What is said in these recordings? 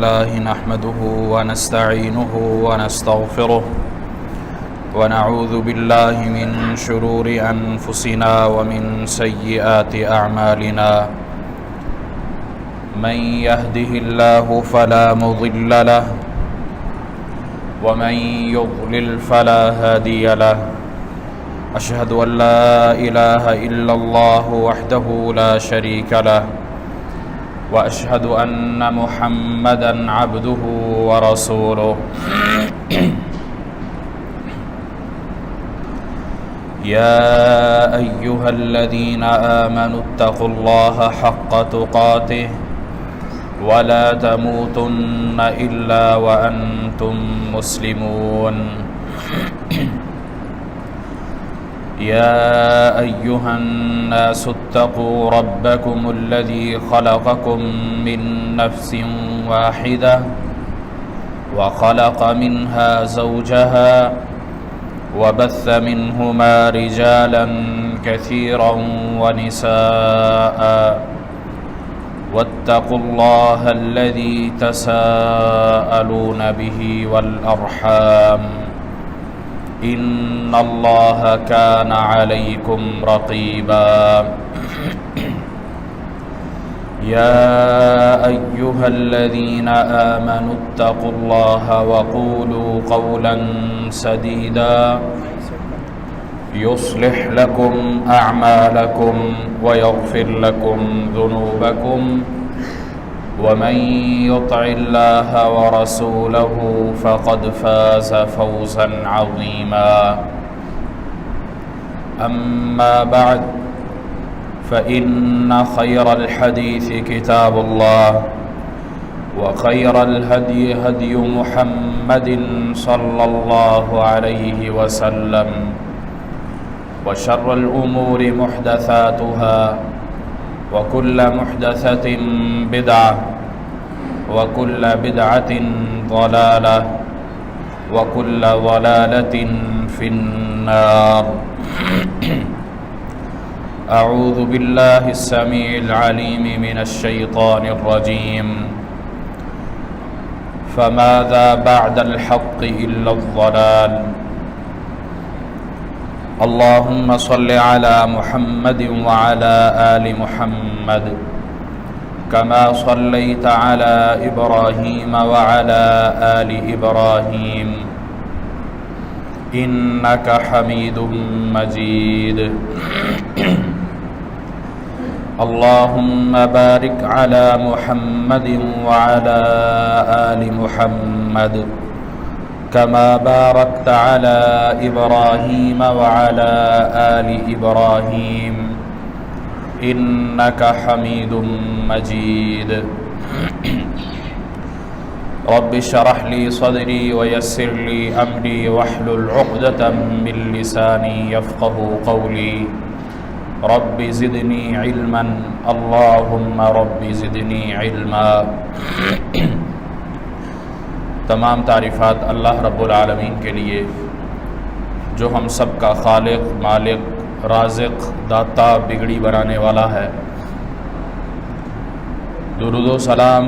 لله نحمده ونستعينه ونستغفره ونعوذ بالله من شرور أنفسنا ومن سيئات أعمالنا من يهده الله فلا مضل له ومن يضلل فلا هادي له أشهد أن لا إله إلا الله وحده لا شريك له وأشهد أن محمدًا عبده ورسوله يا أيها الذين آمنوا اتقوا الله حق تقاته ولا تموتن إلا وأنتم مسلمون يا أيها الناس اتقوا ربكم الذي خلقكم من نفس واحدة وخلق منها زوجها وبث منهما رجالا كثيرا ونساء واتقوا الله الذي تساءلون به والأرحام إن الله كان عليكم رقيبا يا أيها الذين آمنوا اتقوا الله وقولوا قولا سديدا يصلح لكم أعمالكم ويغفر لكم ذنوبكم ومن يطع الله ورسوله فقد فاز فوزا عظيما أما بعد فإن خير الحديث كتاب الله وخير الهدي هدي محمد صلى الله عليه وسلم وشر الأمور محدثاتها وكل محدثة بدعة وكل بدعة ضلالة وكل ضلالة في النار أعوذ بالله السميع العليم من الشيطان الرجيم فماذا بعد الحق إلا الضلال اللهم صل على محمد وعلى آل محمد كما صليت على إبراهيم وعلى آل إبراهيم إنك حميد مجيد اللهم بارك على محمد وعلى آل محمد كما باركت على إبراهيم وعلى آل إبراهيم إنك حميد مجيد رب اشرح لي صدري ويسر لي أمري واحلل عقدة من لساني يفقه قولي رب زدني علما اللهم رب زدني علما تمام تعریفات اللہ رب العالمین کے لیے جو ہم سب کا خالق، مالک، رازق، داتا، بگڑی بنانے والا ہے۔ درود و سلام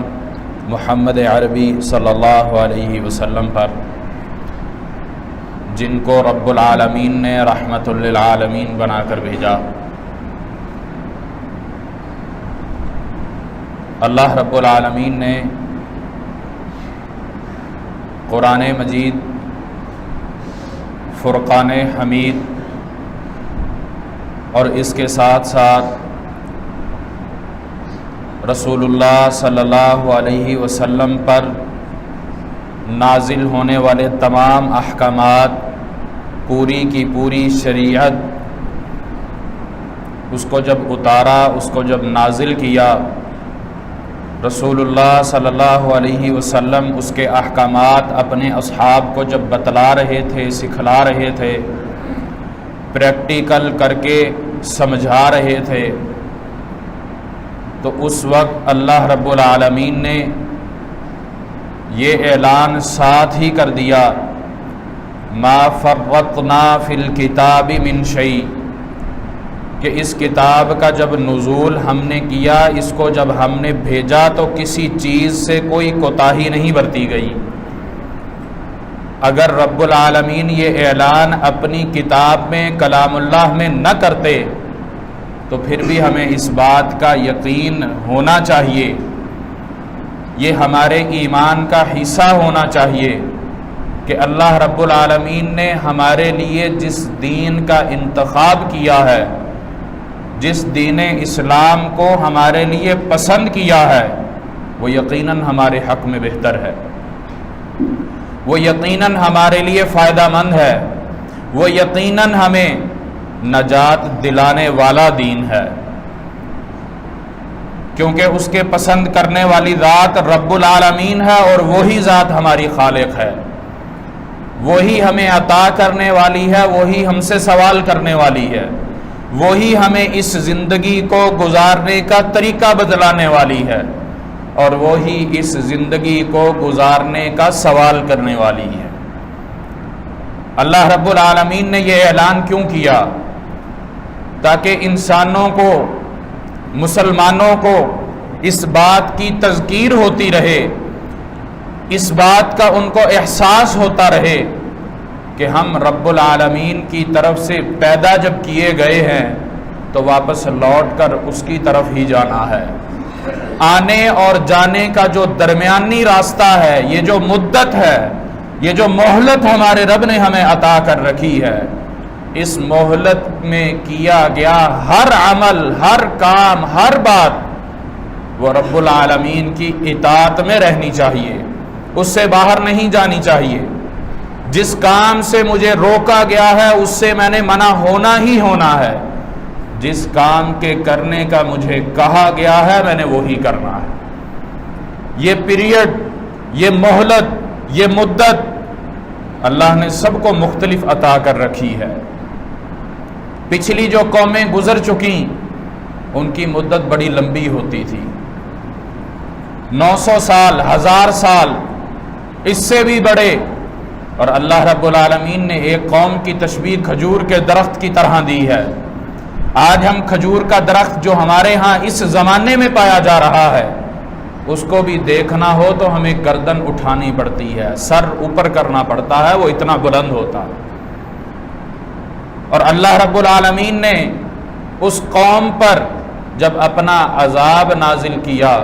محمد عربی صلی اللہ علیہ وسلم پر، جن کو رب العالمین نے رحمت للعالمین بنا کر بھیجا۔ اللہ رب العالمین نے قرآن مجید، فرقان حمید اور اس کے ساتھ ساتھ رسول اللہ صلی اللہ علیہ وسلم پر نازل ہونے والے تمام احکامات، پوری کی پوری شریعت، اس کو جب اتارا، اس کو جب نازل کیا، رسول اللہ صلی اللہ علیہ وسلم اس کے احکامات اپنے اصحاب کو جب بتلا رہے تھے، سکھلا رہے تھے، پریکٹیکل کر کے سمجھا رہے تھے، تو اس وقت اللہ رب العالمین نے یہ اعلان ساتھ ہی کر دیا، ما فرطنا فی الکتاب من شیء، کہ اس کتاب کا جب نزول ہم نے کیا، اس کو جب ہم نے بھیجا تو کسی چیز سے کوئی کوتاہی نہیں برتی گئی۔ اگر رب العالمین یہ اعلان اپنی کتاب میں کلام اللہ میں نہ کرتے تو پھر بھی ہمیں اس بات کا یقین ہونا چاہیے، یہ ہمارے ایمان کا حصہ ہونا چاہیے کہ اللہ رب العالمین نے ہمارے لیے جس دین کا انتخاب کیا ہے، جس دین اسلام کو ہمارے لیے پسند کیا ہے، وہ یقیناً ہمارے حق میں بہتر ہے، وہ یقیناً ہمارے لیے فائدہ مند ہے، وہ یقیناً ہمیں نجات دلانے والا دین ہے، کیونکہ اس کے پسند کرنے والی ذات رب العالمین ہے، اور وہی ذات ہماری خالق ہے، وہی ہمیں عطا کرنے والی ہے، وہی ہم سے سوال کرنے والی ہے، وہی ہمیں اس زندگی کو گزارنے کا طریقہ بدلانے والی ہے، اور وہی اس زندگی کو گزارنے کا سوال کرنے والی ہے۔ اللہ رب العالمین نے یہ اعلان کیوں کیا؟ تاکہ انسانوں کو، مسلمانوں کو اس بات کی تذکیر ہوتی رہے، اس بات کا ان کو احساس ہوتا رہے کہ ہم رب العالمین کی طرف سے پیدا جب کیے گئے ہیں تو واپس لوٹ کر اس کی طرف ہی جانا ہے۔ آنے اور جانے کا جو درمیانی راستہ ہے، یہ جو مدت ہے، یہ جو مہلت ہمارے رب نے ہمیں عطا کر رکھی ہے، اس مہلت میں کیا گیا ہر عمل، ہر کام، ہر بات وہ رب العالمین کی اطاعت میں رہنی چاہیے، اس سے باہر نہیں جانی چاہیے۔ جس کام سے مجھے روکا گیا ہے اس سے میں نے منع ہونا ہی ہونا ہے، جس کام کے کرنے کا مجھے کہا گیا ہے میں نے وہی کرنا ہے۔ یہ پیریڈ، یہ مہلت، یہ مدت اللہ نے سب کو مختلف عطا کر رکھی ہے۔ پچھلی جو قومیں گزر چکیں ان کی مدت بڑی لمبی ہوتی تھی، 900 سال، 1000 سال، اس سے بھی بڑے، اور اللہ رب العالمین نے ایک قوم کی تشبیہ کھجور کے درخت کی طرح دی ہے۔ آج ہم کھجور کا درخت جو ہمارے ہاں اس زمانے میں پایا جا رہا ہے، اس کو بھی دیکھنا ہو تو ہمیں گردن اٹھانی پڑتی ہے، سر اوپر کرنا پڑتا ہے، وہ اتنا بلند ہوتا ہے۔ اور اللہ رب العالمین نے اس قوم پر جب اپنا عذاب نازل کیا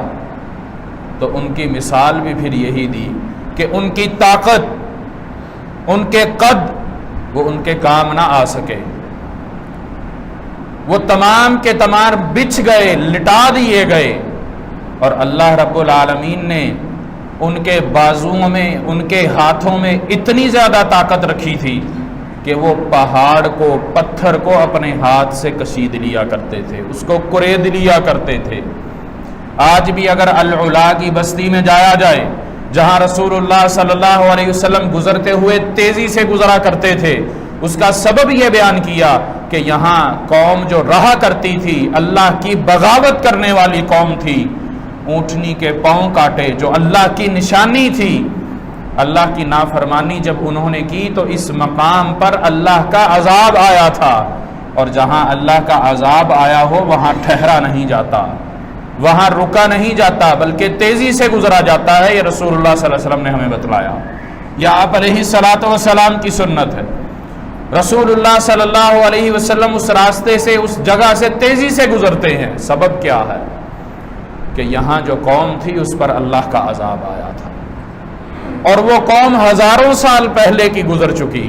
تو ان کی مثال بھی پھر یہی دی کہ ان کی طاقت، ان کے قد، وہ ان کے کام نہ آ سکے، وہ تمام کے تمام بچھ گئے، لٹا دیے گئے، اور اللہ رب العالمین نے ان کے بازوؤں میں، ان کے ہاتھوں میں اتنی زیادہ طاقت رکھی تھی کہ وہ پہاڑ کو، پتھر کو اپنے ہاتھ سے کشید لیا کرتے تھے، اس کو کرید لیا کرتے تھے۔ آج بھی اگر العلا کی بستی میں جایا جائے، جہاں رسول اللہ صلی اللہ علیہ وسلم گزرتے ہوئے تیزی سے گزرا کرتے تھے، اس کا سبب یہ بیان کیا کہ یہاں قوم جو رہا کرتی تھی، اللہ کی بغاوت کرنے والی قوم تھی، اونٹنی کے پاؤں کاٹے جو اللہ کی نشانی تھی، اللہ کی نافرمانی جب انہوں نے کی تو اس مقام پر اللہ کا عذاب آیا تھا، اور جہاں اللہ کا عذاب آیا ہو وہاں ٹھہرا نہیں جاتا، وہاں رکا نہیں جاتا، بلکہ تیزی سے گزرا جاتا ہے۔ یہ رسول اللہ صلی اللہ علیہ وسلم نے ہمیں بتلایا، یہ آپ علیہ الصلاۃ والسلام کی سنت ہے۔ رسول اللہ صلی اللہ علیہ وسلم اس راستے سے، اس جگہ سے تیزی سے گزرتے ہیں۔ سبب کیا ہے؟ کہ یہاں جو قوم تھی اس پر اللہ کا عذاب آیا تھا، اور وہ قوم ہزاروں سال پہلے کی گزر چکی۔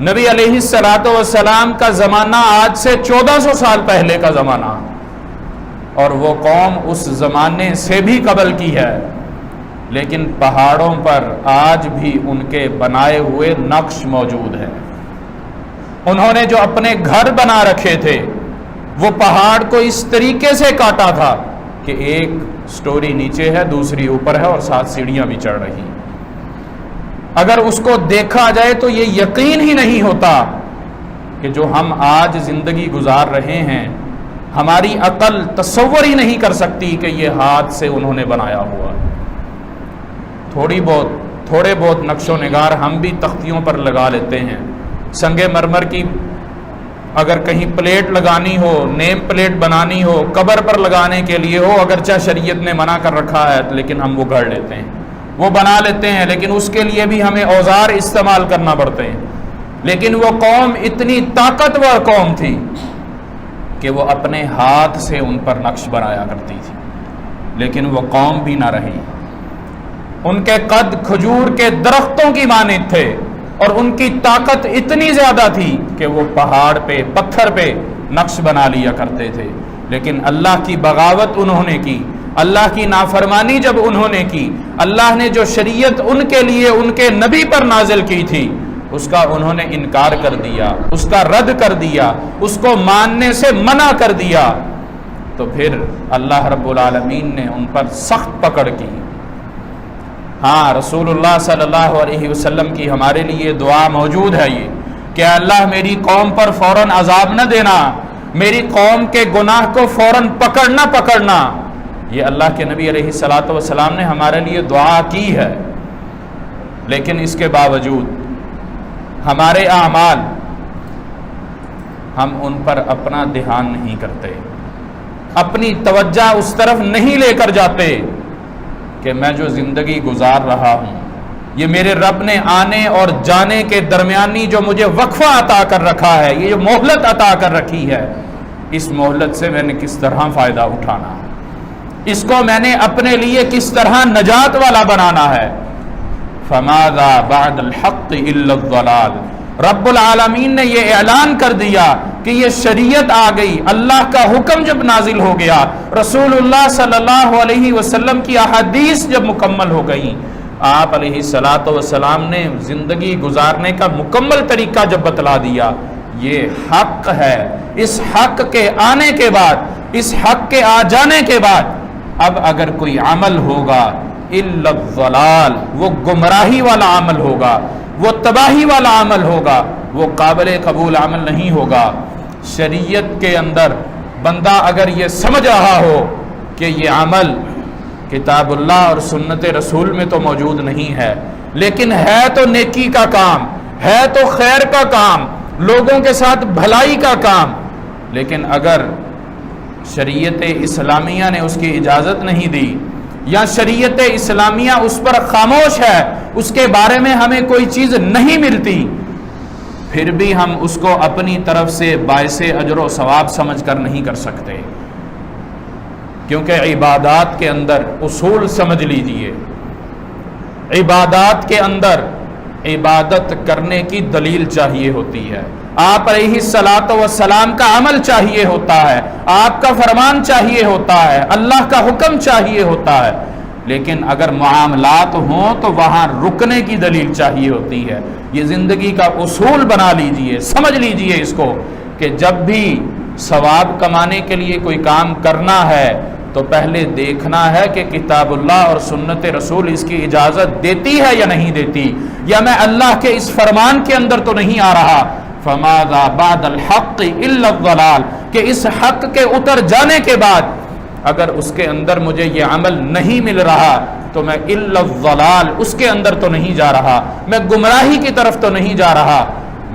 نبی علیہ الصلاۃ والسلام کا زمانہ آج سے 1400 سال پہلے کا زمانہ، اور وہ قوم اس زمانے سے بھی قبل کی ہے، لیکن پہاڑوں پر آج بھی ان کے بنائے ہوئے نقش موجود ہیں۔ انہوں نے جو اپنے گھر بنا رکھے تھے وہ پہاڑ کو اس طریقے سے کاٹا تھا کہ ایک سٹوری نیچے ہے، دوسری اوپر ہے، اور 7 سیڑھیاں بھی چڑھ رہی۔ اگر اس کو دیکھا جائے تو یہ یقین ہی نہیں ہوتا کہ جو ہم آج زندگی گزار رہے ہیں، ہماری عقل تصور ہی نہیں کر سکتی کہ یہ ہاتھ سے انہوں نے بنایا ہوا۔ تھوڑے بہت نقش و نگار ہم بھی تختیوں پر لگا لیتے ہیں، سنگ مرمر کی اگر کہیں پلیٹ لگانی ہو، نیم پلیٹ بنانی ہو، قبر پر لگانے کے لیے ہو، اگرچہ شریعت نے منع کر رکھا ہے لیکن ہم وہ گھڑ لیتے ہیں، وہ بنا لیتے ہیں، لیکن اس کے لیے بھی ہمیں اوزار استعمال کرنا پڑتے ہیں۔ لیکن وہ قوم اتنی طاقتور قوم تھی کہ وہ اپنے ہاتھ سے ان پر نقش بنایا کرتی تھی، لیکن وہ قوم بھی نہ رہی۔ ان کے قد کھجور کے درختوں کی مانند تھے، اور ان کی طاقت اتنی زیادہ تھی کہ وہ پہاڑ پہ، پتھر پہ نقش بنا لیا کرتے تھے۔ لیکن اللہ کی بغاوت انہوں نے کی، اللہ کی نافرمانی جب انہوں نے کی، اللہ نے جو شریعت ان کے لیے ان کے نبی پر نازل کی تھی اس کا انہوں نے انکار کر دیا، اس کا رد کر دیا، اس کو ماننے سے منع کر دیا، تو پھر اللہ رب العالمین نے ان پر سخت پکڑ کی۔ ہاں، رسول اللہ صلی اللہ علیہ وسلم کی ہمارے لیے دعا موجود ہے یہ کہ اللہ میری قوم پر فوراً عذاب نہ دینا، میری قوم کے گناہ کو فوراً پکڑنا۔ یہ اللہ کے نبی علیہ الصلاۃ والسلام نے ہمارے لیے دعا کی ہے، لیکن اس کے باوجود ہمارے اعمال، ہم ان پر اپنا دھیان نہیں کرتے، اپنی توجہ اس طرف نہیں لے کر جاتے کہ میں جو زندگی گزار رہا ہوں، یہ میرے رب نے آنے اور جانے کے درمیانی جو مجھے وقفہ عطا کر رکھا ہے، یہ جو مہلت عطا کر رکھی ہے، اس مہلت سے میں نے کس طرح فائدہ اٹھانا ہے، اس کو میں نے اپنے لیے کس طرح نجات والا بنانا ہے۔ فماذا بعد الحق الا الضلال، رب العالمین نے یہ اعلان کر دیا کہ یہ شریعت آ گئی، اللہ کا حکم جب نازل ہو گیا، رسول اللہ صلی اللہ علیہ وسلم کی احادیث جب مکمل ہو گئی، آپ علیہ الصلاۃ والسلام نے زندگی گزارنے کا مکمل طریقہ جب بتلا دیا، یہ حق ہے، اس حق کے آنے کے بعد، اس حق کے آ جانے کے بعد اب اگر کوئی عمل ہوگا الا الضلال، وہ گمراہی والا عمل ہوگا، وہ تباہی والا عمل ہوگا، وہ قابل قبول عمل نہیں ہوگا۔ شریعت کے اندر بندہ اگر یہ سمجھ رہا ہو کہ یہ عمل کتاب اللہ اور سنت رسول میں تو موجود نہیں ہے، لیکن ہے تو نیکی کا کام، ہے تو خیر کا کام، لوگوں کے ساتھ بھلائی کا کام، لیکن اگر شریعت اسلامیہ نے اس کی اجازت نہیں دی، یا شریعت اسلامیہ اس پر خاموش ہے، اس کے بارے میں ہمیں کوئی چیز نہیں ملتی، پھر بھی ہم اس کو اپنی طرف سے باعث اجر و ثواب سمجھ کر نہیں کر سکتے، کیونکہ عبادات کے اندر اصول سمجھ لیجئے، عبادات کے اندر عبادت کرنے کی دلیل چاہیے ہوتی ہے، آپ علیہ الصلاۃ والسلام کا عمل چاہیے ہوتا ہے، آپ کا فرمان چاہیے ہوتا ہے، اللہ کا حکم چاہیے ہوتا ہے، لیکن اگر معاملات ہوں تو وہاں رکنے کی دلیل چاہیے ہوتی ہے۔ یہ زندگی کا اصول بنا لیجئے، سمجھ لیجئے اس کو کہ جب بھی ثواب کمانے کے لیے کوئی کام کرنا ہے تو پہلے دیکھنا ہے کہ کتاب اللہ اور سنت رسول اس کی اجازت دیتی ہے یا نہیں دیتی، یا میں اللہ کے اس فرمان کے اندر تو نہیں آ رہا۔ فماذا بعد الحق الا الضلال، کہ اس حق کے اتر جانے کے بعد اگر اس کے اندر مجھے یہ عمل نہیں مل رہا تو میں الا الضلال، اس کے اندر تو نہیں جا رہا، میں گمراہی کی طرف تو نہیں جا رہا،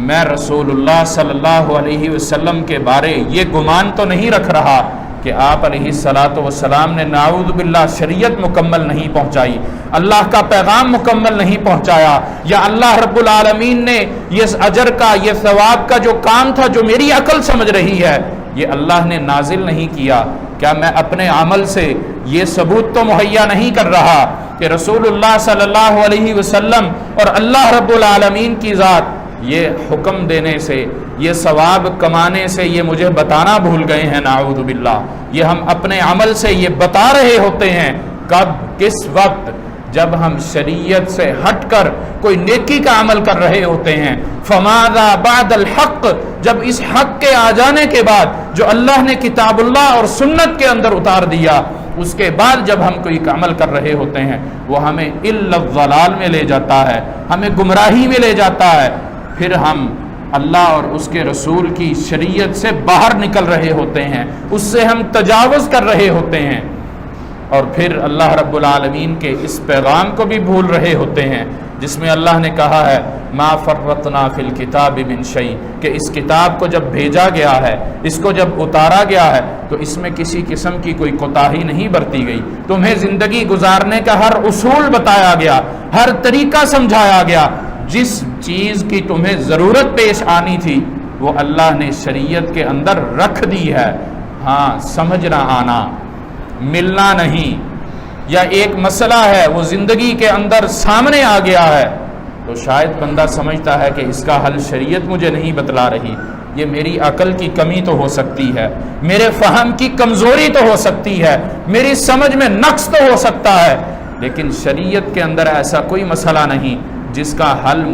میں رسول اللہ صلی اللہ علیہ وسلم کے بارے یہ گمان تو نہیں رکھ رہا کہ آپ علیہ الصلاۃ والسلام نے نعوذ باللہ شریعت مکمل نہیں پہنچائی، اللہ کا پیغام مکمل نہیں پہنچایا، یا اللہ رب العالمین نے یہ اجر کا، یہ ثواب کا جو کام تھا جو میری عقل سمجھ رہی ہے یہ اللہ نے نازل نہیں کیا۔ کیا میں اپنے عمل سے یہ ثبوت تو مہیا نہیں کر رہا کہ رسول اللہ صلی اللہ علیہ وسلم اور اللہ رب العالمین کی ذات یہ حکم دینے سے، یہ ثواب کمانے سے یہ مجھے بتانا بھول گئے ہیں؟ نعوذ باللہ، یہ ہم اپنے عمل سے یہ بتا رہے ہوتے ہیں، کب، کس وقت؟ جب ہم شریعت سے ہٹ کر کوئی نیکی کا عمل کر رہے ہوتے ہیں۔ فماذا بعد الحق، جب اس حق کے آ جانے کے بعد جو اللہ نے کتاب اللہ اور سنت کے اندر اتار دیا، اس کے بعد جب ہم کوئی عمل کر رہے ہوتے ہیں وہ ہمیں الا الضلال میں لے جاتا ہے، ہمیں گمراہی میں لے جاتا ہے، پھر ہم اللہ اور اس کے رسول کی شریعت سے باہر نکل رہے ہوتے ہیں، اس سے ہم تجاوز کر رہے ہوتے ہیں۔ اور پھر اللہ رب العالمین کے اس پیغام کو بھی بھول رہے ہوتے ہیں جس میں اللہ نے کہا ہے ما فرطنا فی الکتاب من شیء، کہ اس کتاب کو جب بھیجا گیا ہے، اس کو جب اتارا گیا ہے تو اس میں کسی قسم کی کوئی کوتاہی نہیں برتی گئی، تمہیں زندگی گزارنے کا ہر اصول بتایا گیا، ہر طریقہ سمجھایا گیا، جس چیز کی تمہیں ضرورت پیش آنی تھی وہ اللہ نے شریعت کے اندر رکھ دی ہے۔ ہاں سمجھنا آنا، ملنا نہیں، یا ایک مسئلہ ہے وہ زندگی کے اندر سامنے آ گیا ہے تو شاید بندہ سمجھتا ہے کہ اس کا حل شریعت مجھے نہیں بتلا رہی، یہ میری عقل کی کمی تو ہو سکتی ہے، میرے فہم کی کمزوری تو ہو سکتی ہے، میری سمجھ میں نقص تو ہو سکتا ہے، لیکن شریعت کے اندر ایسا کوئی مسئلہ نہیں جس کا حل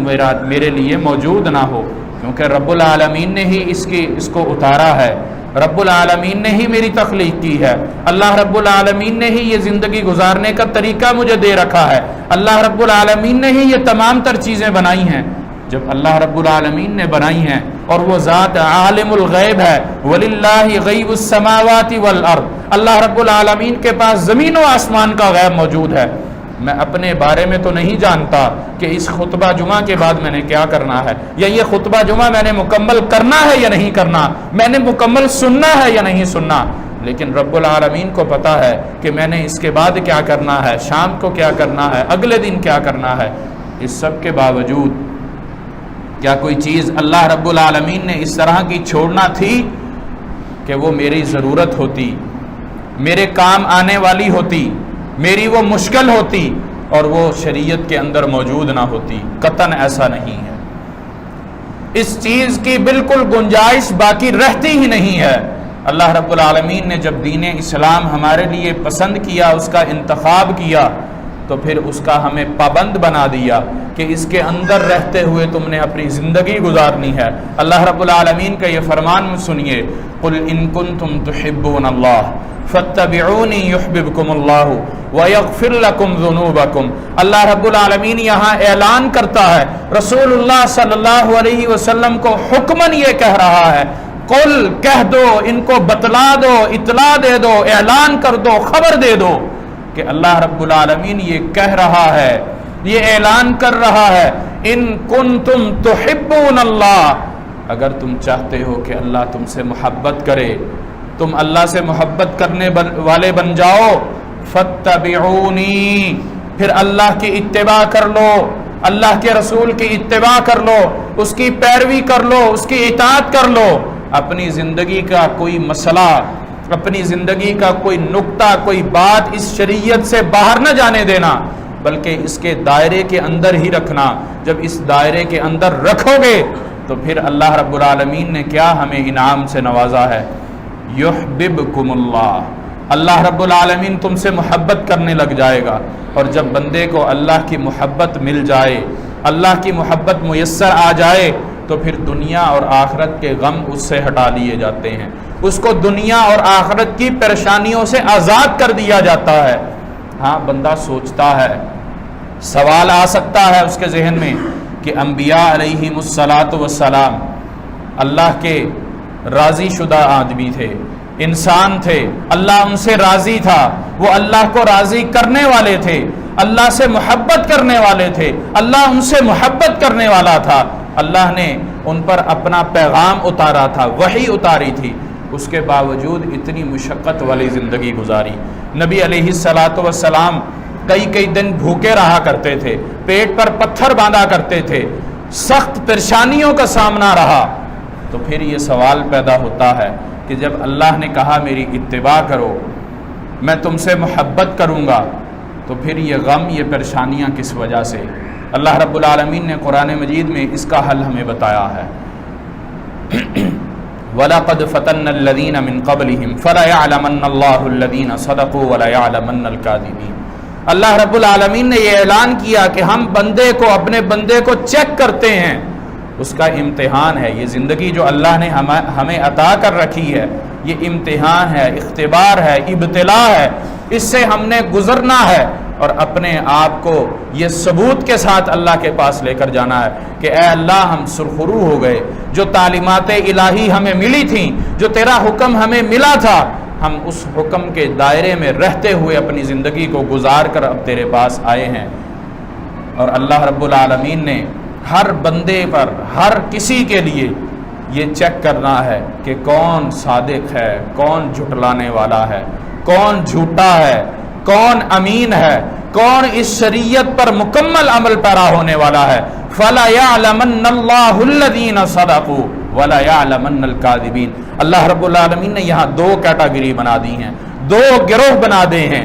میرے لیے موجود نہ ہو، کیونکہ رب العالمین نے ہی اس کو اتارا ہے، رب العالمین نے ہی میری تخلیق کی ہے، اللہ رب العالمین نے ہی یہ زندگی گزارنے کا طریقہ مجھے دے رکھا ہے، اللہ رب العالمین نے ہی یہ تمام تر چیزیں بنائی ہیں۔ جب اللہ رب العالمین نے بنائی ہیں اور وہ ذات عالم الغیب ہے، وَلِلَّهِ غَيْبُ السَّمَاوَاتِ وَالْأَرْضِ، اللہ رب العالمین کے پاس زمین و آسمان کا غیب موجود ہے، میں اپنے بارے میں تو نہیں جانتا کہ اس خطبہ جمعہ کے بعد میں نے کیا کرنا ہے، یا یہ خطبہ جمعہ میں نے مکمل کرنا ہے یا نہیں کرنا، میں نے مکمل سننا ہے یا نہیں سننا، لیکن رب العالمین کو پتا ہے کہ میں نے اس کے بعد کیا کرنا ہے، شام کو کیا کرنا ہے، اگلے دن کیا کرنا ہے۔ اس سب کے باوجود کیا کوئی چیز اللہ رب العالمین نے اس طرح کی چھوڑنا تھی کہ وہ میری ضرورت ہوتی، میرے کام آنے والی ہوتی، میری وہ مشکل ہوتی اور وہ شریعت کے اندر موجود نہ ہوتی؟ قطعاً ایسا نہیں ہے، اس چیز کی بالکل گنجائش باقی رہتی ہی نہیں ہے۔ اللہ رب العالمین نے جب دین اسلام ہمارے لیے پسند کیا، اس کا انتخاب کیا، تو پھر اس کا ہمیں پابند بنا دیا کہ اس کے اندر رہتے ہوئے تم نے اپنی زندگی گزارنی ہے۔ اللہ رب العالمین کا یہ فرمان سنیے، قُلْ إِن كُنتُمْ تُحِبُّونَ اللَّهَ فَاتَّبِعُونِي يُحْبِبْكُمُ اللَّهُ وَيَغْفِرْ لَكُمْ ذُنُوبَكُمْ۔ اللہ رب العالمین یہاں اعلان کرتا ہے، رسول اللہ صلی اللہ علیہ وسلم کو حکماً یہ کہہ رہا ہے، قل کہہ دو، ان کو بتلا دو، اطلاع دے دو، اعلان کر دو، خبر دے دو کہ اللہ رب العالمین یہ کہہ رہا ہے، یہ اعلان کر رہا ہے، ان کنتم تحبون اللہ، اگر تم چاہتے ہو کہ اللہ تم سے محبت کرے، تم اللہ سے محبت کرنے والے بن جاؤ، فاتبعونی، پھر اللہ کی اتباع کر لو، اللہ کے رسول کی اتباع کر لو، اس کی پیروی کر لو، اس کی اطاعت کر لو، اپنی زندگی کا کوئی مسئلہ، اپنی زندگی کا کوئی نقطہ، کوئی بات اس شریعت سے باہر نہ جانے دینا، بلکہ اس کے دائرے کے اندر ہی رکھنا۔ جب اس دائرے کے اندر رکھو گے تو پھر اللہ رب العالمین نے کیا ہمیں انعام سے نوازا ہے، یحببکم اللہ، اللہ رب العالمین تم سے محبت کرنے لگ جائے گا۔ اور جب بندے کو اللہ کی محبت مل جائے، اللہ کی محبت میسر آ جائے، تو پھر دنیا اور آخرت کے غم اس سے ہٹا لیے جاتے ہیں، اس کو دنیا اور آخرت کی پریشانیوں سے آزاد کر دیا جاتا ہے۔ ہاں بندہ سوچتا ہے، سوال آ سکتا ہے اس کے ذہن میں کہ انبیاء علیہم الصلاۃ والسلام اللہ کے راضی شدہ آدمی تھے، انسان تھے، اللہ ان سے راضی تھا، وہ اللہ کو راضی کرنے والے تھے، اللہ سے محبت کرنے والے تھے، اللہ ان سے محبت کرنے والا تھا، اللہ نے ان پر اپنا پیغام اتارا تھا، وحی اتاری تھی، اس کے باوجود اتنی مشقت والی زندگی گزاری۔ نبی علیہ الصلاۃ والسلام کئی دن بھوکے رہا کرتے تھے، پیٹ پر پتھر باندھا کرتے تھے، سخت پریشانیوں کا سامنا رہا۔ تو پھر یہ سوال پیدا ہوتا ہے کہ جب اللہ نے کہا میری اتباع کرو، میں تم سے محبت کروں گا، تو پھر یہ غم، یہ پریشانیاں کس وجہ سے؟ اللہ رب العالمین نے قرآن مجید میں اس کا حل ہمیں بتایا ہے، وَلَقَدْ فَتَنَّ الَّذِينَ مِن قَبْلِهِمْ فَلَيَعْلَمَنَّ اللَّهُ الَّذِينَ صَدَقُوا وَلَيَعْلَمَنَّ الْكَاذِبِينَ۔ اللہ رب العالمین نے یہ اعلان کیا کہ ہم بندے کو، اپنے بندے کو چیک کرتے ہیں، اس کا امتحان ہے۔ یہ زندگی جو اللہ نے ہمیں عطا کر رکھی ہے، یہ امتحان ہے، اختبار ہے، ابتلاء ہے، اس سے ہم نے گزرنا ہے اور اپنے آپ کو یہ ثبوت کے ساتھ اللہ کے پاس لے کر جانا ہے کہ اے اللہ ہم سرخرو ہو گئے، جو تعلیمات الہی ہمیں ملی تھیں، جو تیرا حکم ہمیں ملا تھا، ہم اس حکم کے دائرے میں رہتے ہوئے اپنی زندگی کو گزار کر اب تیرے پاس آئے ہیں۔ اور اللہ رب العالمین نے ہر بندے پر، ہر کسی کے لیے یہ چیک کرنا ہے کہ کون صادق ہے، کون جھٹلانے والا ہے، کون جھوٹا ہے، کون امین ہے، کون اس شریعت پر مکمل عمل پیرا ہونے والا ہے۔ فَلَا يَعْلَمَنَّ اللَّهُ الَّذِينَ صَدَقُوا وَلَا يَعْلَمَنَّ الْكَاذِبِينَ۔ اللہ رب العالمین نے یہاں دو کیٹیگری بنا دی ہیں، دو گروہ بنا دے ہیں۔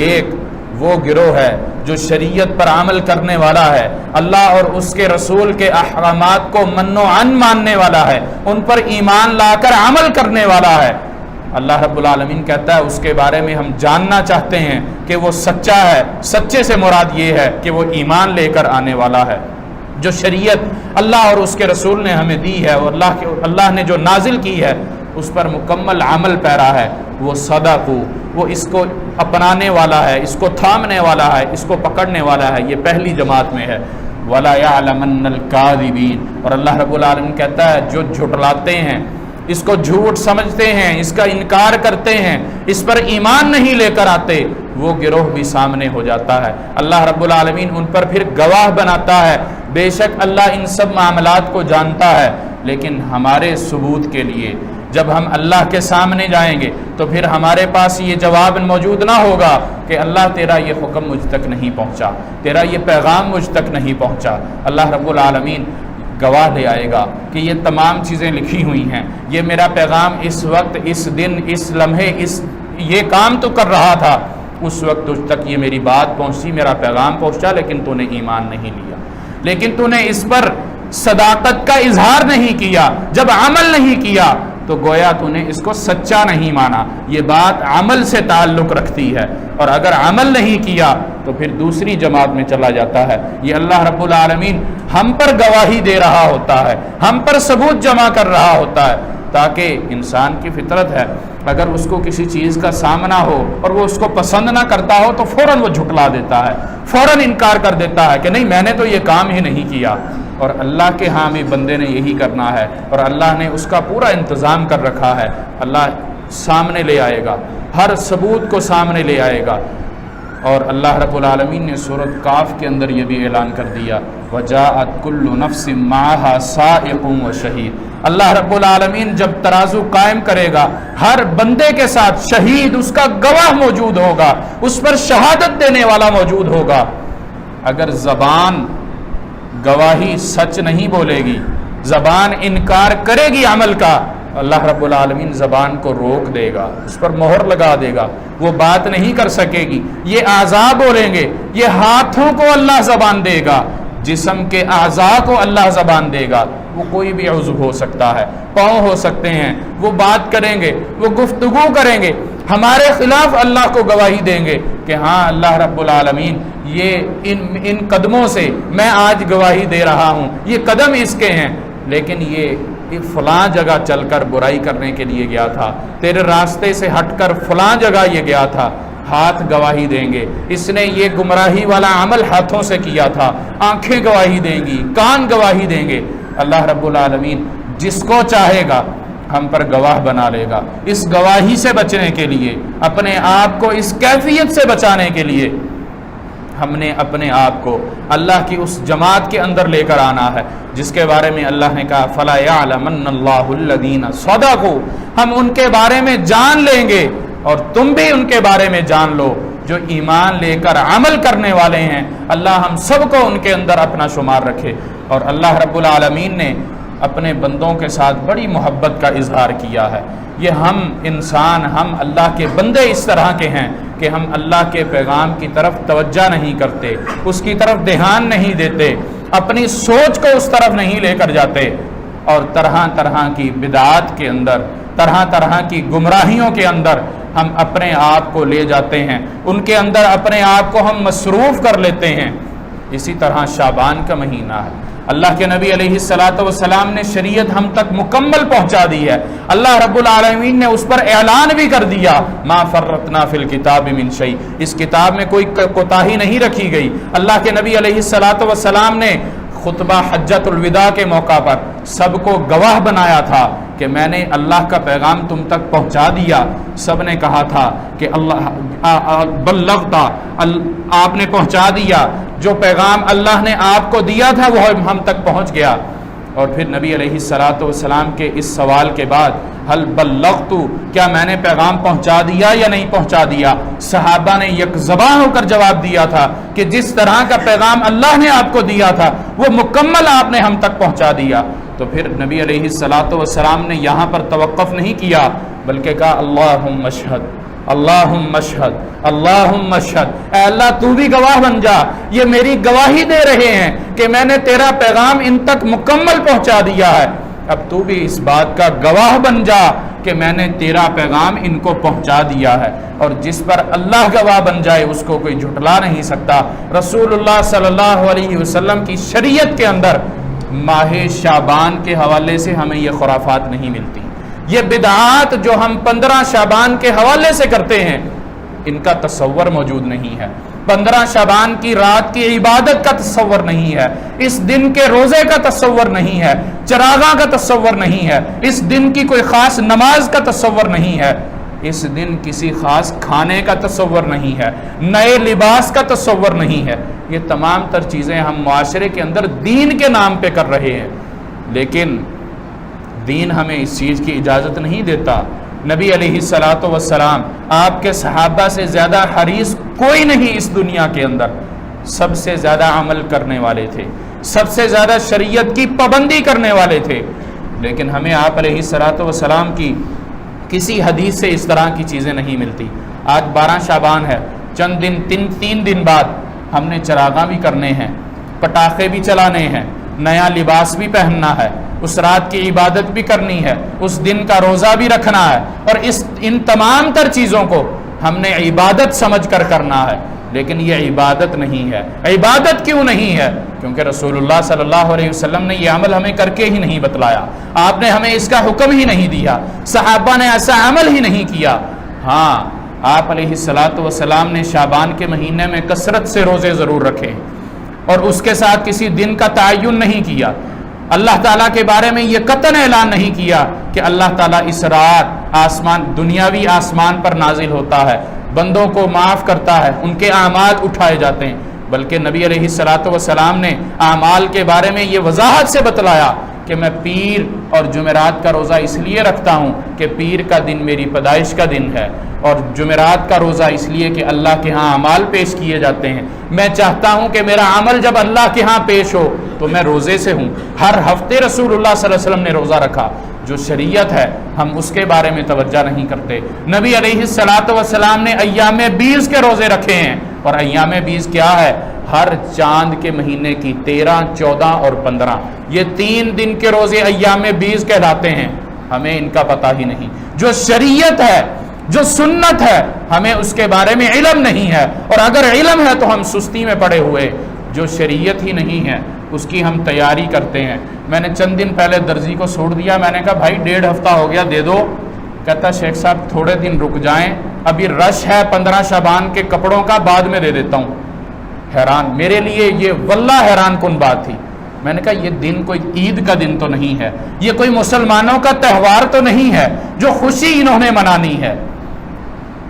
ایک وہ گروہ ہے جو شریعت پر عمل کرنے والا ہے، اللہ اور اس کے رسول کے احکامات کو من و عن ماننے والا ہے، ان پر ایمان لا کر عمل کرنے والا ہے۔ اللہ رب العالمین کہتا ہے اس کے بارے میں ہم جاننا چاہتے ہیں کہ وہ سچا ہے۔ سچے سے مراد یہ ہے کہ وہ ایمان لے کر آنے والا ہے، جو شریعت اللہ اور اس کے رسول نے ہمیں دی ہے اور اللہ نے جو نازل کی ہے اس پر مکمل عمل پیرا ہے، وہ صدقو، وہ اس کو اپنانے والا ہے، اس کو تھامنے والا ہے، اس کو پکڑنے والا ہے۔ یہ پہلی جماعت میں ہے۔ وَلَا يَعْلَمَنَّ الْكَاذِبِينَ، اور اللہ رب العالمین کہتا ہے جو جھٹلاتے ہیں، اس کو جھوٹ سمجھتے ہیں، اس کا انکار کرتے ہیں، اس پر ایمان نہیں لے کر آتے، وہ گروہ بھی سامنے ہو جاتا ہے۔ اللہ رب العالمین ان پر پھر گواہ بناتا ہے۔ بے شک اللہ ان سب معاملات کو جانتا ہے، لیکن ہمارے ثبوت کے لیے جب ہم اللہ کے سامنے جائیں گے تو پھر ہمارے پاس یہ جواب موجود نہ ہوگا کہ اللہ تیرا یہ حکم مجھ تک نہیں پہنچا، تیرا یہ پیغام مجھ تک نہیں پہنچا۔ اللہ رب العالمین گواہ لے آئے گا کہ یہ تمام چیزیں لکھی ہوئی ہیں، یہ میرا پیغام اس وقت، اس دن، اس لمحے، یہ کام تو کر رہا تھا، اس وقت تجھ تک یہ میری بات پہنچی، میرا پیغام پہنچا، لیکن تو نے ایمان نہیں لیا، لیکن تو نے اس پر صداقت کا اظہار نہیں کیا۔ جب عمل نہیں کیا تو گویا تو نے اس کو سچا نہیں مانا۔ یہ بات عمل سے تعلق رکھتی ہے، اور اگر عمل نہیں کیا تو پھر دوسری جماعت میں چلا جاتا ہے۔ یہ اللہ رب العالمین ہم پر گواہی دے رہا ہوتا ہے، ہم پر ثبوت جمع کر رہا ہوتا ہے، تاکہ انسان کی فطرت ہے اگر اس کو کسی چیز کا سامنا ہو اور وہ اس کو پسند نہ کرتا ہو تو فوراً وہ جھٹلا دیتا ہے، فوراً انکار کر دیتا ہے کہ نہیں، میں نے تو یہ کام ہی نہیں کیا۔ اور اللہ کے ہاں بھی بندے نے یہی کرنا ہے، اور اللہ نے اس کا پورا انتظام کر رکھا ہے۔ اللہ سامنے لے آئے گا، ہر ثبوت کو سامنے لے آئے گا۔ اور اللہ رب العالمین نے سورۃ کاف کے اندر یہ بھی اعلان کر دیا، وَجَاءَتْ كُلُّ نَفْسٍ مَعَهَا سَائِقٌ وَشَهِيدٌ۔ اللہ رب العالمین جب ترازو قائم کرے گا، ہر بندے کے ساتھ شہید، اس کا گواہ موجود ہوگا، اس پر شہادت دینے والا موجود ہوگا۔ اگر زبان گواہی سچ نہیں بولے گی، زبان انکار کرے گی عمل کا، اللہ رب العالمین زبان کو روک دے گا، اس پر مہر لگا دے گا، وہ بات نہیں کر سکے گی۔ یہ اعضاء بولیں گے، یہ ہاتھوں کو اللہ زبان دے گا، جسم کے اعضاء کو اللہ زبان دے گا۔ وہ کوئی بھی عضو ہو سکتا ہے، پاؤں ہو سکتے ہیں، وہ بات کریں گے، وہ گفتگو کریں گے، ہمارے خلاف اللہ کو گواہی دیں گے کہ ہاں اللہ رب العالمین یہ ان قدموں سے میں آج گواہی دے رہا ہوں، یہ قدم اس کے ہیں، لیکن یہ فلاں جگہ چل کر برائی کرنے کے لیے گیا تھا، تیرے راستے سے ہٹ کر فلاں جگہ یہ گیا تھا۔ ہاتھ گواہی دیں گے، اس نے یہ گمراہی والا عمل ہاتھوں سے کیا تھا، آنکھیں گواہی دیں گی، کان گواہی دیں گے۔ اللہ رب العالمین جس کو چاہے گا ہم پر گواہ بنا لے گا۔ اس گواہی سے بچنے کے لیے، اپنے آپ کو اس کیفیت سے بچانے کے لیے، ہم نے اپنے آپ کو اللہ کی اس جماعت کے اندر لے کر آنا ہے جس کے بارے میں اللہ نے کہا فَلَا يَعْلَمَنَّ اللَّهُ الَّذِينَ صَدَقُوا۔ ہم ان کے بارے میں جان لیں گے، اور تم بھی ان کے بارے میں جان لو جو ایمان لے کر عمل کرنے والے ہیں۔ اللہ ہم سب کو ان کے اندر اپنا شمار رکھے۔ اور اللہ رب العالمین نے اپنے بندوں کے ساتھ بڑی محبت کا اظہار کیا ہے۔ یہ ہم انسان، ہم اللہ کے بندے اس طرح کے ہیں کہ ہم اللہ کے پیغام کی طرف توجہ نہیں کرتے، اس کی طرف دھیان نہیں دیتے، اپنی سوچ کو اس طرف نہیں لے کر جاتے، اور طرح طرح کی بدعات کے اندر، طرح طرح کی گمراہیوں کے اندر ہم اپنے آپ کو لے جاتے ہیں، ان کے اندر اپنے آپ کو ہم مصروف کر لیتے ہیں۔ اسی طرح شعبان کا مہینہ ہے، اللہ کے نبی علیہ الصلاۃ والسلام نے شریعت ہم تک مکمل پہنچا دی ہے، اللہ رب العالمین نے اس پر اعلان بھی کر دیا ما فرطنا فی الکتاب من شیء، اس کتاب میں کوئی کوتاہی نہیں رکھی گئی۔ اللہ کے نبی علیہ الصلاۃ والسلام نے خطبہ حجۃ الوداع کے موقع پر سب کو گواہ بنایا تھا کہ میں نے اللہ کا پیغام تم تک پہنچا دیا؟ سب نے کہا تھا کہ اللہ بلغتا، آپ نے پہنچا دیا، جو پیغام اللہ نے آپ کو دیا تھا وہ ہم تک پہنچ گیا۔ اور پھر نبی علیہ الصلوۃ والسلام کے اس سوال کے بعد حل بلغت، کیا میں نے پیغام پہنچا دیا یا نہیں پہنچا دیا؟ صحابہ نے یک زبان ہو کر جواب دیا تھا کہ جس طرح کا پیغام اللہ نے آپ کو دیا تھا وہ مکمل آپ نے ہم تک پہنچا دیا۔ تو پھر نبی علیہ الصلوۃ والسلام نے یہاں پر توقف نہیں کیا، بلکہ کہا اللہم اشہد، اللہم اشہد، اللہم اشہد، اے اللہ تو بھی گواہ بن جا، یہ میری گواہی دے رہے ہیں کہ میں نے تیرا پیغام ان تک مکمل پہنچا دیا ہے، اب تو بھی اس بات کا گواہ بن جا کہ میں نے تیرا پیغام ان کو پہنچا دیا ہے۔ اور جس پر اللہ گواہ بن جائے اس کو کوئی جھٹلا نہیں سکتا۔ رسول اللہ صلی اللہ علیہ وسلم کی شریعت کے اندر ماہ شعبان کے حوالے سے ہمیں یہ خرافات نہیں ملتی، یہ بدعات جو ہم 15 شعبان کے حوالے سے کرتے ہیں ان کا تصور موجود نہیں ہے۔ 15 شعبان کی رات کی عبادت کا تصور نہیں ہے، اس دن کے روزے کا تصور نہیں ہے، چراغاں کا تصور نہیں ہے، اس دن کی کوئی خاص نماز کا تصور نہیں ہے، اس دن کسی خاص کھانے کا تصور نہیں ہے، نئے لباس کا تصور نہیں ہے۔ یہ تمام تر چیزیں ہم معاشرے کے اندر دین کے نام پہ کر رہے ہیں، لیکن دین ہمیں اس چیز کی اجازت نہیں دیتا۔ نبی علیہ الصلوۃ والسلام آپ کے صحابہ سے زیادہ حریص کوئی نہیں اس دنیا کے اندر، سب سے زیادہ عمل کرنے والے تھے، سب سے زیادہ شریعت کی پابندی کرنے والے تھے، لیکن ہمیں آپ علیہ الصلوۃ والسلام کی کسی حدیث سے اس طرح کی چیزیں نہیں ملتی۔ آج 12 شعبان ہے، چند دن تین دن بعد ہم نے چراغاں بھی کرنے ہیں، پٹاخے بھی چلانے ہیں، نیا لباس بھی پہننا ہے، اس رات کی عبادت بھی کرنی ہے، اس دن کا روزہ بھی رکھنا ہے، اور ان تمام تر چیزوں کو ہم نے عبادت سمجھ کر کرنا ہے، لیکن یہ عبادت نہیں ہے۔ عبادت کیوں نہیں ہے؟ کیونکہ رسول اللہ صلی اللہ علیہ وسلم نے یہ عمل ہمیں کر کے ہی نہیں بتلایا، آپ نے ہمیں اس کا حکم ہی نہیں دیا، صحابہ نے ایسا عمل ہی نہیں کیا۔ ہاں، آپ علیہ الصلوۃ والسلام نے شعبان کے مہینے میں کثرت سے روزے ضرور رکھے، اور اس کے ساتھ کسی دن کا تعین نہیں کیا۔ اللہ تعالیٰ کے بارے میں یہ قطعاً اعلان نہیں کیا کہ اللہ تعالیٰ اس رات دنیاوی آسمان پر نازل ہوتا ہے، بندوں کو معاف کرتا ہے، ان کے اعمال اٹھائے جاتے ہیں، بلکہ نبی علیہ الصلوۃ والسلام نے اعمال کے بارے میں یہ وضاحت سے بتلایا کہ میں پیر اور جمعرات کا روزہ اس لیے رکھتا ہوں کہ پیر کا دن میری پیدائش کا دن ہے، اور جمعرات کا روزہ اس لیے کہ اللہ کے ہاں اعمال پیش کیے جاتے ہیں، میں چاہتا ہوں کہ میرا عمل جب اللہ کے ہاں پیش ہو تو میں روزے سے ہوں۔ ہر ہفتے رسول اللہ صلی اللہ علیہ وسلم نے روزہ رکھا۔ جو شریعت ہے ہم اس کے بارے میں توجہ نہیں کرتے۔ نبی علیہ الصلوۃ والسلام نے ایام بیض کے روزے رکھے ہیں، اور ایام بیض کیا ہے؟ ہر چاند کے مہینے کی 13، 14 اور 15، یہ 3 دن کے روزے ایام بیض کہلاتے ہیں، ہمیں ان کا پتہ ہی نہیں۔ جو شریعت ہے، جو سنت ہے، ہمیں اس کے بارے میں علم نہیں ہے، اور اگر علم ہے تو ہم سستی میں پڑے ہوئے، جو شریعت ہی نہیں ہے اس کی ہم تیاری کرتے ہیں۔ میں نے چند دن پہلے درزی کو چھوڑ دیا، میں نے کہا بھائی 1.5 ہفتہ ہو گیا، دے دو۔ کہتا شیخ صاحب تھوڑے دن رک جائیں، ابھی رش ہے 15 شعبان کے کپڑوں کا، بعد میں دے دیتا ہوں۔ حیران، میرے لیے یہ واللہ حیران کن بات تھی۔ میں نے کہا یہ دن کوئی عید کا دن تو نہیں ہے، یہ کوئی مسلمانوں کا تہوار تو نہیں ہے جو خوشی انہوں نے منانی ہے،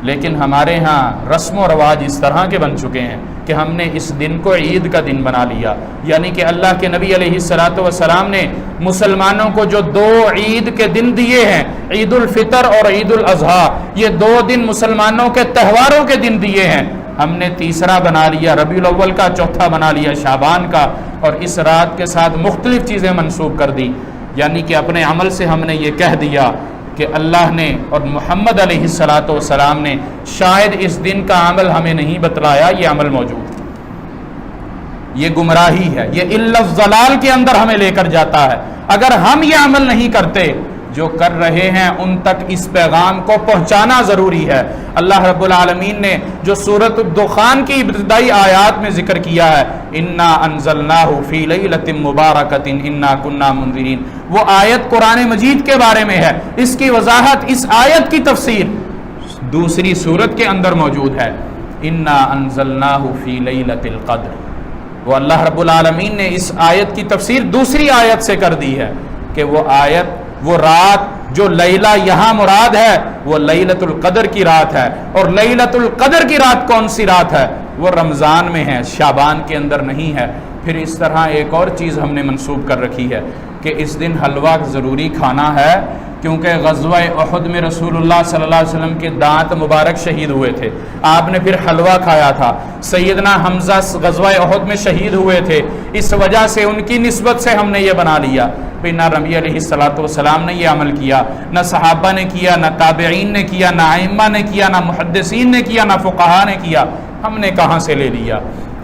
لیکن ہمارے ہاں رسم و رواج اس طرح کے بن چکے ہیں کہ ہم نے اس دن کو عید کا دن بنا لیا۔ یعنی کہ اللہ کے نبی علیہ الصلوۃ والسلام نے مسلمانوں کو جو 2 عید کے دن دیے ہیں، عید الفطر اور عید الاضحیٰ، یہ 2 دن مسلمانوں کے تہواروں کے دن دیے ہیں، ہم نے تیسرا بنا لیا ربیع الاول کا، چوتھا بنا لیا شعبان کا، اور اس رات کے ساتھ مختلف چیزیں منسوب کر دی۔ یعنی کہ اپنے عمل سے ہم نے یہ کہہ دیا کہ اللہ نے اور محمد علیہ الصلوۃ والسلام نے شاید اس دن کا عمل ہمیں نہیں بتلایا، یہ عمل موجود ہے۔ یہ گمراہی ہے، یہ الا الضلال کے اندر ہمیں لے کر جاتا ہے۔ اگر ہم یہ عمل نہیں کرتے، جو کر رہے ہیں ان تک اس پیغام کو پہنچانا ضروری ہے۔ اللہ رب العالمین نے جو سورۃ الدخان کی ابتدائی آیات میں ذکر کیا ہے، انا انزلناہ فی لیلۃ مبارکۃ انا کنا منذرین، وہ آیت قرآن مجید کے بارے میں ہے، اس کی وضاحت، اس آیت کی تفسیر دوسری سورت کے اندر موجود ہے، انا انزلناہ فی لیلۃ القدر۔ وہ اللہ رب العالمین نے اس آیت کی تفسیر دوسری آیت سے کر دی ہے کہ وہ آیت، وہ رات جو لیلہ یہاں مراد ہے وہ لیلۃ القدر کی رات ہے، اور لیلۃ القدر کی رات کون سی رات ہے؟ وہ رمضان میں ہے، شعبان کے اندر نہیں ہے۔ پھر اس طرح ایک اور چیز ہم نے منسوب کر رکھی ہے کہ اس دن حلوہ ضروری کھانا ہے، کیونکہ غزوہ احد میں رسول اللہ صلی اللہ علیہ وسلم کے دانت مبارک شہید ہوئے تھے، آپ نے پھر حلوہ کھایا تھا۔ سیدنا حمزہ غزوہ احد میں شہید ہوئے تھے، اس وجہ سے ان کی نسبت سے ہم نے یہ بنا لیا۔ پھر نہ نبی علیہ السلام نے یہ عمل کیا، نہ صحابہ نے کیا، نہ تابعین نے کیا، نہ ائمہ نے کیا، نہ محدثین نے کیا، نہ فقہا نے کیا، ہم نے کہاں سے لے لیا؟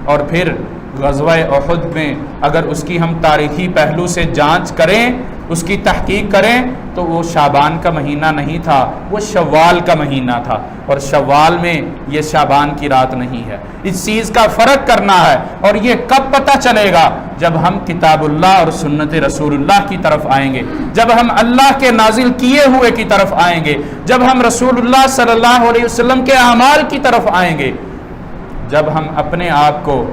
اور پھر غزوہ احد میں اگر اس کی ہم تاریخی پہلو سے جانچ کریں، اس کی تحقیق کریں، تو وہ شعبان کا مہینہ نہیں تھا، وہ شوال کا مہینہ تھا، اور شوال میں یہ شعبان کی رات نہیں ہے۔ اس چیز کا فرق کرنا ہے، اور یہ کب پتہ چلے گا؟ جب ہم کتاب اللہ اور سنت رسول اللہ کی طرف آئیں گے، جب ہم اللہ کے نازل کیے ہوئے کی طرف آئیں گے، جب ہم رسول اللہ صلی اللہ علیہ وسلم کے اعمال کی طرف آئیں گے، جب ہم اپنے آپ کو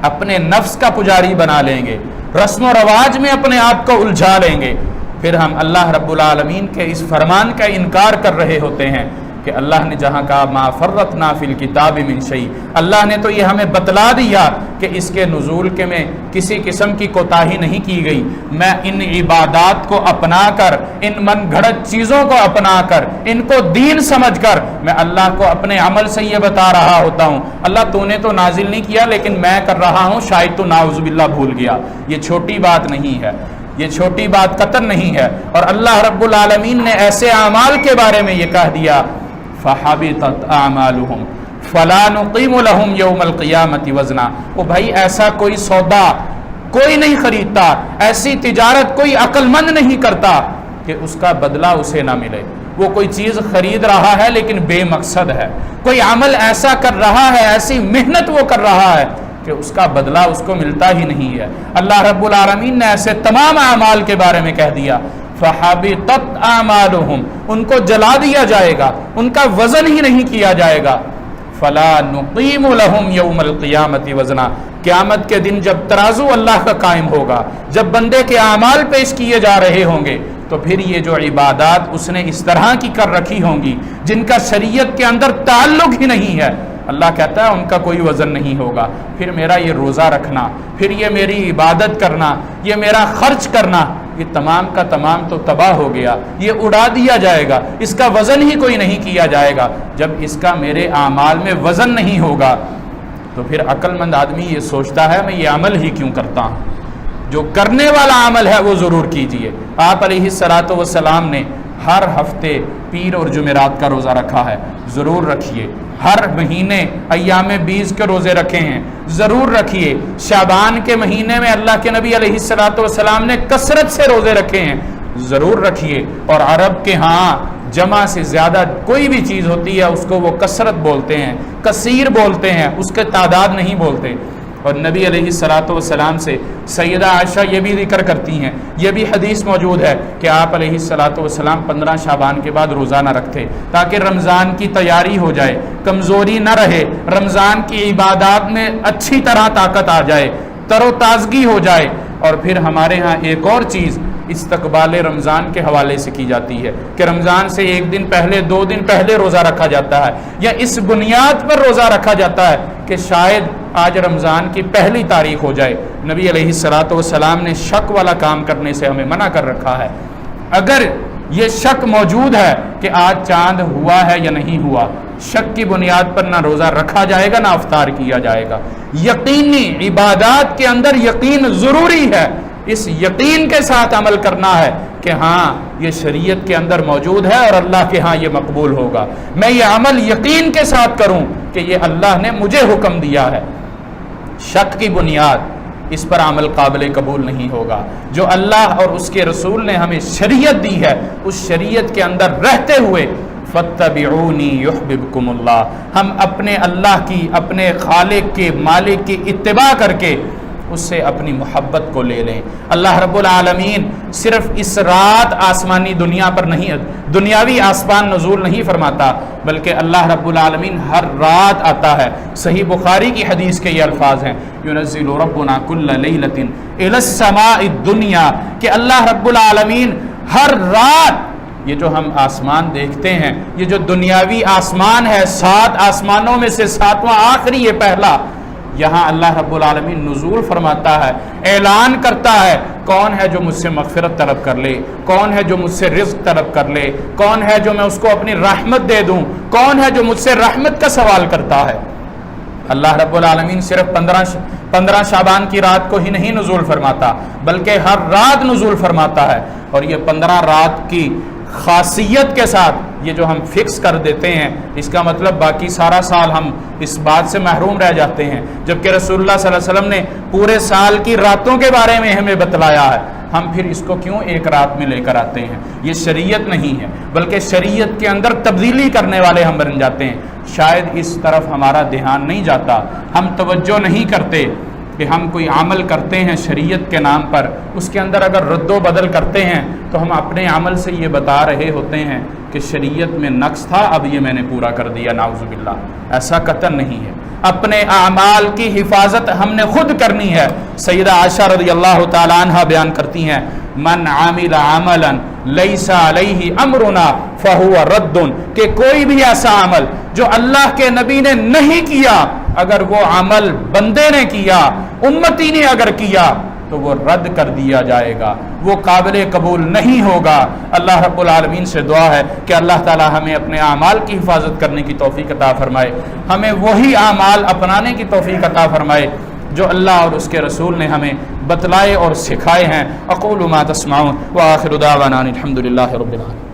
اپنے نفس کا پجاری بنا لیں گے، رسم و رواج میں اپنے آپ کو الجھا لیں گے، پھر ہم اللہ رب العالمین کے اس فرمان کا انکار کر رہے ہوتے ہیں کہ اللہ نے جہاں کہا ما فرطنا فی الکتاب من شیء، اللہ نے تو یہ ہمیں بتلا دیا کہ اس کے نزول کے میں کسی قسم کی کوتاہی نہیں کی گئی۔ میں ان عبادات کو اپنا کر، ان من گھڑت چیزوں کو اپنا کر، ان کو دین سمجھ کر میں اللہ کو اپنے عمل سے یہ بتا رہا ہوتا ہوں، اللہ تو نے تو نازل نہیں کیا لیکن میں کر رہا ہوں، شاید تو ناعوذ باللہ بھول گیا۔ یہ چھوٹی بات نہیں ہے، یہ چھوٹی بات قطعاً نہیں ہے۔ اور اللہ رب العالمین نے ایسے اعمال کے بارے میں یہ کہہ دیا فَحَبِطَتْ أَعْمَالُهُمْ فَلَا نُقِيمُ لَهُمْ يَوْمَ الْقِيَامَةِ وَزْنًا۔ وہ بھائی ایسا کوئی سودا کوئی نہیں خریدتا، ایسی تجارت کوئی عقل مند نہیں کرتا کہ اس کا بدلہ اسے نہ ملے۔ وہ کوئی چیز خرید رہا ہے لیکن بے مقصد ہے، کوئی عمل ایسا کر رہا ہے، ایسی محنت وہ کر رہا ہے کہ اس کا بدلہ اس کو ملتا ہی نہیں ہے۔ اللہ رب العالمین نے ایسے تمام اعمال کے بارے میں کہہ دیا فَحَبِطَتْ أَعْمَالُهُمْ، ان کو جلا دیا جائے گا، ان کا وزن ہی نہیں کیا جائے گا۔ فَلَا نُقِيمُ لَهُمْ يَوْمَ الْقِيَامَةِ وَزْنًا، قیامت کے دن جب ترازو اللہ کا قائم ہوگا، جب بندے کے اعمال پیش کیے جا رہے ہوں گے، تو پھر یہ جو عبادات اس نے اس طرح کی کر رکھی ہوں گی جن کا شریعت کے اندر تعلق ہی نہیں ہے، اللہ کہتا ہے ان کا کوئی وزن نہیں ہوگا۔ پھر میرا یہ روزہ رکھنا، پھر یہ میری عبادت کرنا، یہ میرا خرچ کرنا، یہ تمام کا تمام تو تباہ ہو گیا، یہ اڑا دیا جائے گا، اس کا وزن ہی کوئی نہیں کیا جائے گا۔ جب اس کا میرے اعمال میں وزن نہیں ہوگا تو پھر عقل مند آدمی یہ سوچتا ہے میں یہ عمل ہی کیوں کرتا ہوں؟ جو کرنے والا عمل ہے وہ ضرور کیجئے۔ آپ علیہ السلام نے ہر ہفتے پیر اور جمعرات کا روزہ رکھا ہے، ضرور رکھیے۔ ہر مہینے ایام 20 کے روزے رکھے ہیں، ضرور رکھیے۔ شعبان کے مہینے میں اللہ کے نبی علیہ السلام نے کثرت سے روزے رکھے ہیں، ضرور رکھیے۔ اور عرب کے ہاں جمع سے زیادہ کوئی بھی چیز ہوتی ہے اس کو وہ کثرت بولتے ہیں، کثیر بولتے ہیں، اس کے تعداد نہیں بولتے۔ اور نبی علیہ السلام سے سیدہ عائشہ یہ بھی ذکر کرتی ہیں، یہ بھی حدیث موجود ہے کہ آپ علیہ السلام 15 شعبان کے بعد روزہ نہ رکھتے تاکہ رمضان کی تیاری ہو جائے، کمزوری نہ رہے، رمضان کی عبادات میں اچھی طرح طاقت آ جائے، تر و تازگی ہو جائے۔ اور پھر ہمارے ہاں ایک اور چیز استقبال رمضان کے حوالے سے کی جاتی ہے کہ رمضان سے 1 دن پہلے 2 دن پہلے روزہ رکھا جاتا ہے، یا اس بنیاد پر روزہ رکھا جاتا ہے کہ شاید آج رمضان کی پہلی تاریخ ہو جائے۔ نبی علیہ السلام نے شک والا کام کرنے سے ہمیں منع کر رکھا ہے۔ اگر یہ شک موجود ہے کہ آج چاند ہوا ہے یا نہیں ہوا، شک کی بنیاد پر نہ روزہ رکھا جائے گا نہ افطار کیا جائے گا۔ یقینی عبادات کے اندر یقین ضروری ہے، اس یقین کے ساتھ عمل کرنا ہے کہ ہاں یہ شریعت کے اندر موجود ہے اور اللہ کے ہاں یہ مقبول ہوگا۔ میں یہ عمل یقین کے ساتھ کروں کہ یہ اللہ نے مجھے حکم دیا ہے۔ شک کی بنیاد اس پر عمل قابل قبول نہیں ہوگا۔ جو اللہ اور اس کے رسول نے ہمیں شریعت دی ہے، اس شریعت کے اندر رہتے ہوئے فَاتَّبِعُونِي يُحْبِبْكُمُ اللَّهُ، ہم اپنے اللہ کی، اپنے خالق کے، مالک کی اتباع کر کے اس سے اپنی محبت کو لے لیں۔ اللہ رب العالمین صرف اس رات آسمانی دنیا پر نہیں، دنیاوی آسمان نزول نہیں فرماتا، بلکہ اللہ رب العالمین ہر رات آتا ہے۔ صحیح بخاری کی حدیث کے یہ الفاظ ہیں يُنَزِّلُ رَبُّنَا كُلَّ لَيْلَةٍ إِلَى السَّمَاءِ الدُّنْيَا، کہ اللہ رب العالمین ہر رات یہ جو ہم آسمان دیکھتے ہیں، یہ جو دنیاوی آسمان ہے، 7 آسمانوں میں سے 7واں آخری یہ پہلا، یہاں اللہ رب العالمین نزول فرماتا ہے، اعلان کرتا ہے کون ہے جو مجھ سے مغفرت طلب کر لے، کون ہے جو مجھ سے رزق طلب کر لے، کون ہے جو میں اس کو اپنی رحمت دے دوں، کون ہے جو مجھ سے رحمت کا سوال کرتا ہے۔ اللہ رب العالمین صرف 15 شعبان کی رات کو ہی نہیں نزول فرماتا، بلکہ ہر رات نزول فرماتا ہے، اور یہ 15 رات کی خاصیت کے ساتھ یہ جو ہم فکس کر دیتے ہیں، اس کا مطلب باقی سارا سال ہم اس بات سے محروم رہ جاتے ہیں، جبکہ رسول اللہ صلی اللہ علیہ وسلم نے پورے سال کی راتوں کے بارے میں ہمیں بتلایا ہے، ہم پھر اس کو کیوں ایک رات میں لے کر آتے ہیں؟ یہ شریعت نہیں ہے، بلکہ شریعت کے اندر تبدیلی کرنے والے ہم بن جاتے ہیں۔ شاید اس طرف ہمارا دھیان نہیں جاتا، ہم توجہ نہیں کرتے کہ ہم کوئی عمل کرتے ہیں شریعت کے نام پر، اس کے اندر اگر رد و بدل کرتے ہیں تو ہم اپنے عمل سے یہ بتا رہے ہوتے ہیں کہ شریعت میں نقص تھا، اب یہ میں نے پورا کر دیا، نعوذ باللہ۔ ایسا قطعاً نہیں ہے، اپنے اعمال کی حفاظت ہم نے خود کرنی ہے۔ سیدہ عائشہ رضی اللہ تعالیٰ عنہ بیان کرتی ہیں، من عامل عملا لیس علیہ امرنا فہو رد، کہ کوئی بھی ایسا عمل جو اللہ کے نبی نے نہیں کیا، اگر وہ عمل بندے نے کیا، امتی نے اگر کیا، تو وہ رد کر دیا جائے گا، وہ قابل قبول نہیں ہوگا۔ اللہ رب العالمین سے دعا ہے کہ اللہ تعالی ہمیں اپنے اعمال کی حفاظت کرنے کی توفیق عطا فرمائے، ہمیں وہی اعمال اپنانے کی توفیق عطا فرمائے جو اللہ اور اس کے رسول نے ہمیں بتلائے اور سکھائے ہیں۔ اقول ما تسمعون وآخر دعوانا الحمد للہ رب العالمین۔